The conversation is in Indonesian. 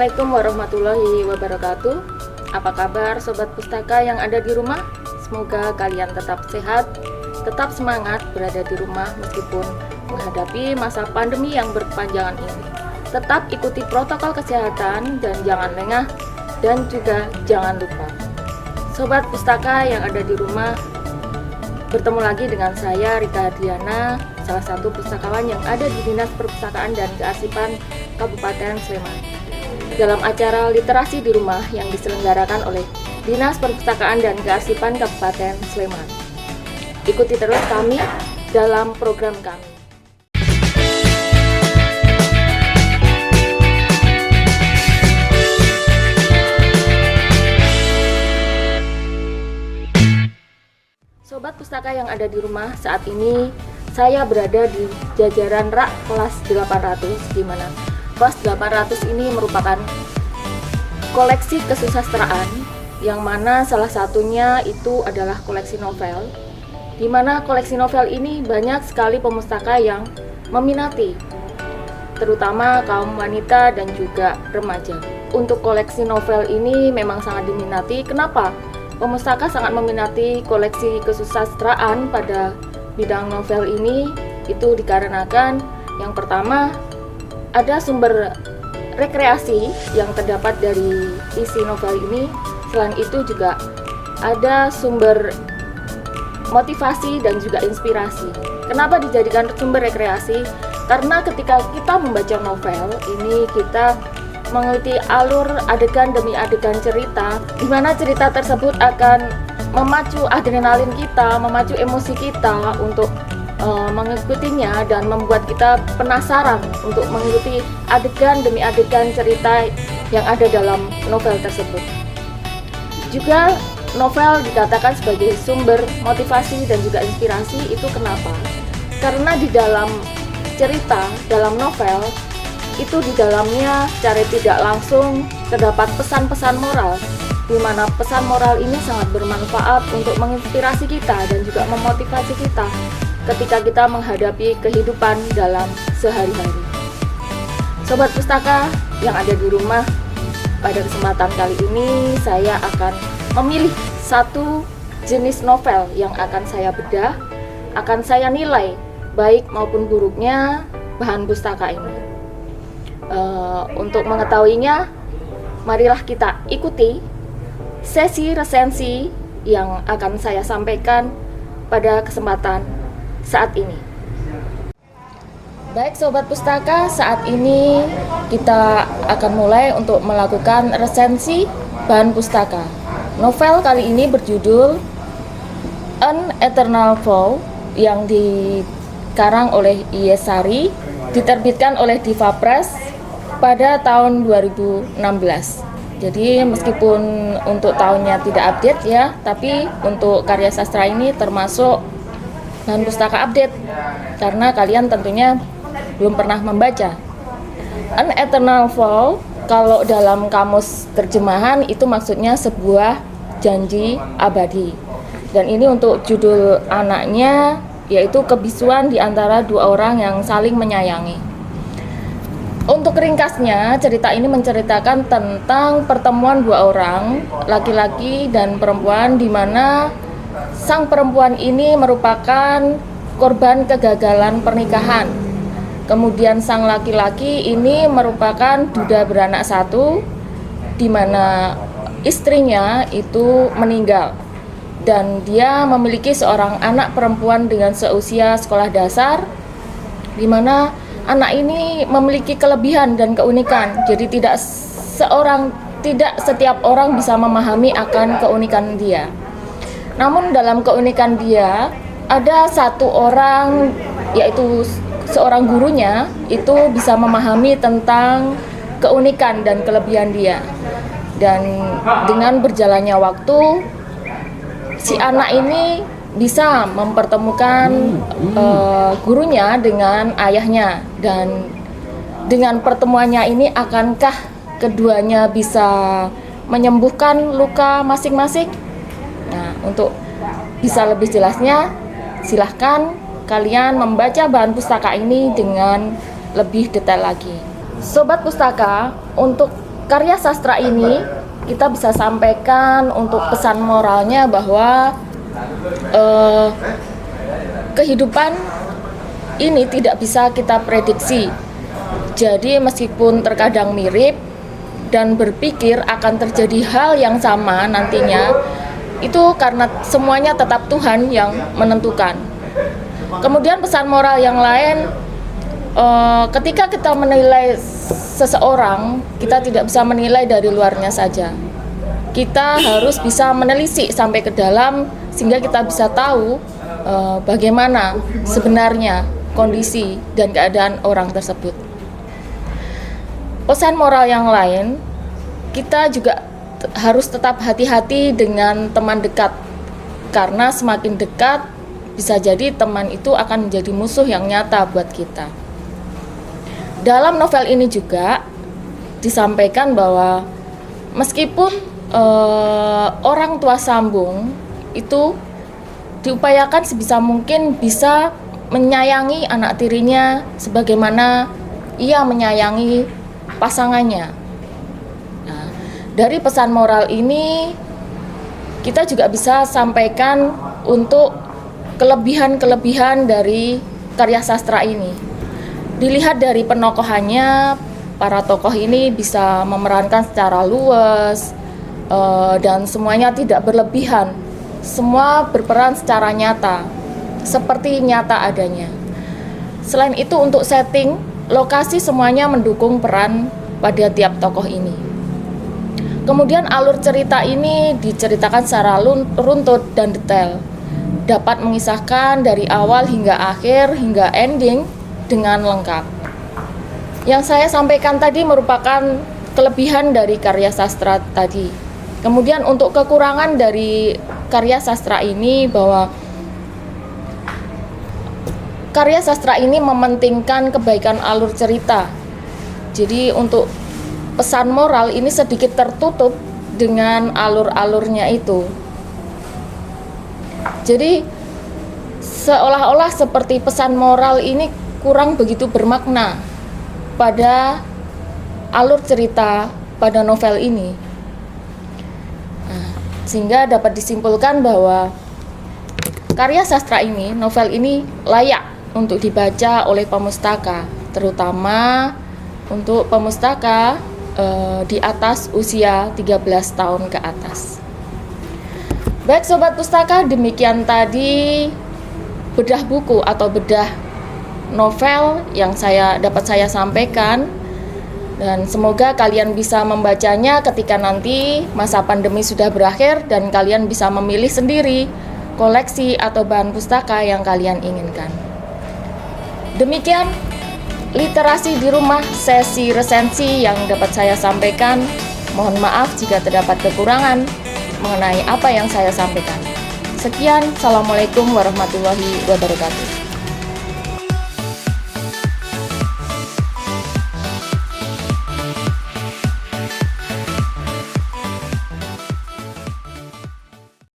Assalamualaikum warahmatullahi wabarakatuh. Apa kabar Sobat Pustaka yang ada di rumah? Semoga kalian tetap sehat, tetap semangat berada di rumah meskipun menghadapi masa pandemi yang berkepanjangan ini. Tetap ikuti protokol kesehatan dan jangan lengah, dan juga jangan lupa Sobat Pustaka yang ada di rumah, bertemu lagi dengan saya Rika Diana, salah satu pustakawan yang ada di Dinas Perpustakaan dan Kearsipan Kabupaten Sleman, dalam acara literasi di rumah yang diselenggarakan oleh Dinas Perpustakaan dan Kearsipan Kabupaten Sleman. Ikuti terus kami dalam program kami. Sobat Pustaka yang ada di rumah, saat ini saya berada di jajaran rak kelas 800, di mana kelas 800 ini merupakan koleksi kesusastraan, yang mana salah satunya itu adalah koleksi novel, di mana koleksi novel ini banyak sekali pemustaka yang meminati, terutama kaum wanita dan juga remaja. Untuk koleksi novel ini memang sangat diminati. Kenapa? Pemustaka sangat meminati koleksi kesusastraan pada bidang novel ini, itu dikarenakan yang pertama, ada sumber rekreasi yang terdapat dari isi novel ini. Selain itu juga ada sumber motivasi dan juga inspirasi. Kenapa dijadikan sumber rekreasi? Karena ketika kita membaca novel ini, kita mengikuti alur adegan demi adegan cerita, di mana cerita tersebut akan memacu adrenalin kita, memacu emosi kita untuk mengikutinya dan membuat kita penasaran untuk mengikuti adegan demi adegan cerita yang ada dalam novel tersebut. Juga novel dikatakan sebagai sumber motivasi dan juga inspirasi. Itu kenapa? Karena di dalam cerita, dalam novel itu di dalamnya secara tidak langsung terdapat pesan-pesan moral, di mana pesan moral ini sangat bermanfaat untuk menginspirasi kita dan juga memotivasi kita ketika kita menghadapi kehidupan dalam sehari-hari. Sobat Pustaka yang ada di rumah, pada kesempatan kali ini saya akan memilih satu jenis novel yang akan saya bedah, akan saya nilai baik maupun buruknya bahan pustaka ini. Untuk mengetahuinya, marilah kita ikuti sesi resensi yang akan saya sampaikan pada kesempatan saat ini. Baik Sobat Pustaka, saat ini kita akan mulai untuk melakukan resensi bahan pustaka. Novel kali ini berjudul An Eternal Vow yang dikarang oleh I.S. Sari, diterbitkan oleh Diva Press pada tahun 2016. Jadi meskipun untuk tahunnya tidak update ya, tapi untuk karya sastra ini termasuk bahan pustaka update karena kalian tentunya belum pernah membaca. An Eternal Vow kalau dalam kamus terjemahan itu maksudnya sebuah janji abadi. Dan ini untuk judul anaknya, yaitu kebisuan di antara dua orang yang saling menyayangi. Untuk ringkasnya, cerita ini menceritakan tentang pertemuan dua orang, laki-laki dan perempuan, di mana sang perempuan ini merupakan korban kegagalan pernikahan. Kemudian sang laki-laki ini merupakan duda beranak satu, di mana istrinya itu meninggal. Dan dia memiliki seorang anak perempuan dengan seusia sekolah dasar, di mana anak ini memiliki kelebihan dan keunikan. Jadi tidak setiap orang bisa memahami akan keunikan dia. Namun dalam keunikan dia ada satu orang, yaitu seorang gurunya, itu bisa memahami tentang keunikan dan kelebihan dia. Dan dengan berjalannya waktu, si anak ini bisa mempertemukan gurunya dengan ayahnya, dan dengan pertemuannya ini akankah keduanya bisa menyembuhkan luka masing-masing? Nah, untuk bisa lebih jelasnya, silahkan kalian membaca bahan pustaka ini dengan lebih detail lagi. Sobat Pustaka, untuk karya sastra ini kita bisa sampaikan untuk pesan moralnya bahwa kehidupan ini tidak bisa kita prediksi. Jadi meskipun terkadang mirip dan berpikir akan terjadi hal yang sama nantinya, itu karena semuanya tetap Tuhan yang menentukan. Kemudian pesan moral yang lain, ketika kita menilai seseorang, kita tidak bisa menilai dari luarnya saja. Kita harus bisa menelisik sampai ke dalam sehingga kita bisa tahu bagaimana sebenarnya kondisi dan keadaan orang tersebut. Pesan moral yang lain, kita juga harus tetap hati-hati dengan teman dekat, karena semakin dekat bisa jadi teman itu akan menjadi musuh yang nyata buat kita. Dalam novel ini juga disampaikan bahwa meskipun orang tua sambung itu diupayakan sebisa mungkin bisa menyayangi anak tirinya sebagaimana ia menyayangi pasangannya. Nah, dari pesan moral ini kita juga bisa sampaikan untuk kelebihan-kelebihan dari karya sastra ini. Dilihat dari penokohannya, para tokoh ini bisa memerankan secara luas dan semuanya tidak berlebihan. Semua berperan secara nyata, seperti nyata adanya. Selain itu untuk setting, lokasi semuanya mendukung peran pada tiap tokoh ini. Kemudian alur cerita ini diceritakan secara runtut dan detail, dapat mengisahkan dari awal hingga akhir hingga ending dengan lengkap. Yang saya sampaikan tadi merupakan kelebihan dari karya sastra tadi. Kemudian untuk kekurangan dari karya sastra ini bahwa karya sastra ini mementingkan kebaikan alur cerita. Jadi untuk pesan moral ini sedikit tertutup dengan alur-alurnya itu. Jadi seolah-olah seperti pesan moral ini kurang begitu bermakna pada alur cerita pada novel ini. Nah, sehingga dapat disimpulkan bahwa karya sastra ini, novel ini layak untuk dibaca oleh pemustaka, terutama untuk pemustaka di atas usia 13 tahun ke atas. Baik Sobat Pustaka, demikian tadi bedah buku atau bedah novel yang dapat saya sampaikan, dan semoga kalian bisa membacanya ketika nanti masa pandemi sudah berakhir dan kalian bisa memilih sendiri koleksi atau bahan pustaka yang kalian inginkan. Demikian literasi di rumah sesi resensi yang dapat saya sampaikan. Mohon maaf jika terdapat kekurangan mengenai apa yang saya sampaikan. Sekian, Assalamualaikum warahmatullahi wabarakatuh.